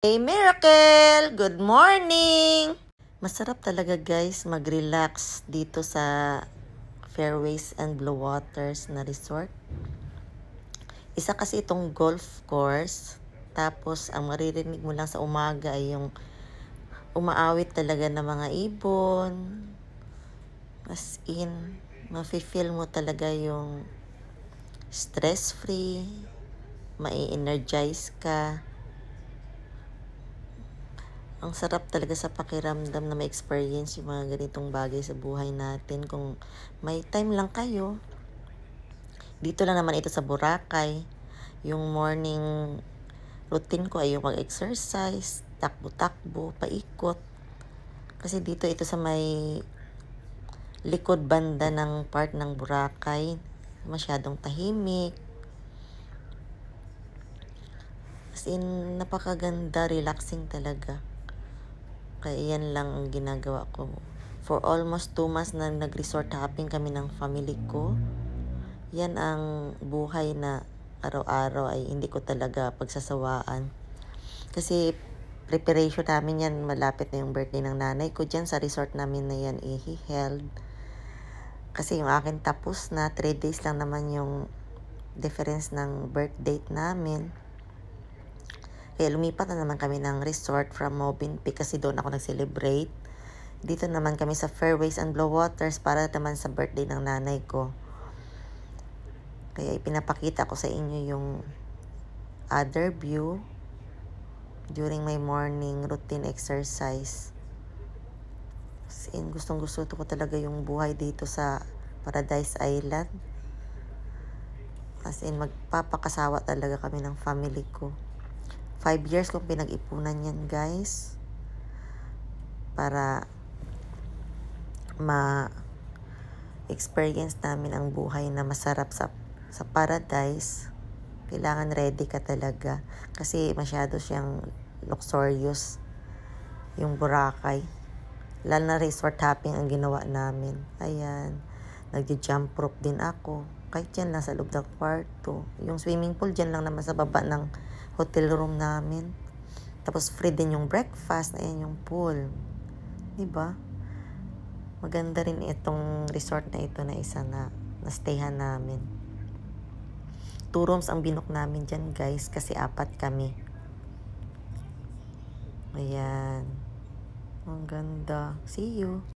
Hey Miracle! Good morning! Masarap talaga guys mag-relax dito sa Fairways and Blue Waters na resort. Isa kasi itong golf course. Tapos ang maririnig mo lang sa umaga ay yung umaawit talaga ng mga ibon. As in, mafe-feel mo talaga yung stress-free, mai-energize ka. Ang sarap talaga sa pakiramdam na ma-experience yung mga ganitong bagay sa buhay natin. Kung may time lang kayo, dito lang naman ito sa Boracay. Yung morning routine ko ay yung mag-exercise, takbo-takbo, paikot. Kasi dito ito sa may likod banda ng part ng Boracay. Masyadong tahimik. As in, napakaganda, relaxing talaga. Kaya yan lang ang ginagawa ko. For almost 2 months na nag-resort hopping kami ng family ko. Yan ang buhay na araw-araw ay hindi ko talaga pagsasawaan. Kasi preparation namin yan, malapit na yung birthday ng nanay ko. Dyan sa resort namin na yan i-held. Kasi yung akin tapos na, 3 days lang naman yung difference ng birth date namin. Kaya lumipat na naman kami ng resort from Movenpick kasi doon ako nag-celebrate. Dito naman kami sa Fairways and Blue Waters para naman sa birthday ng nanay ko. Kaya ipinapakita ko sa inyo yung other view during my morning routine exercise. As in, gustong-gusto ko talaga yung buhay dito sa Paradise Island. As in, magpapakasawa talaga kami ng family ko. 5 years kong pinag-ipunan yan guys. Para ma-experience namin ang buhay na masarap sa paradise. Kailangan ready ka talaga. Kasi masyado siyang luxurious yung Boracay. Lalo na resort hopping ang ginawa namin. Ayan. Nag-jump rope din ako. Kahit dyan lang sa loob ng kwarto. Yung swimming pool dyan lang naman sa baba ng hotel room namin. Tapos free din yung breakfast. Ayan yung pool. Diba? Maganda rin itong resort na ito na isa na stayhan namin. 2 rooms ang binook namin dyan guys kasi 4 kami. Ayan. Ang ganda. See you.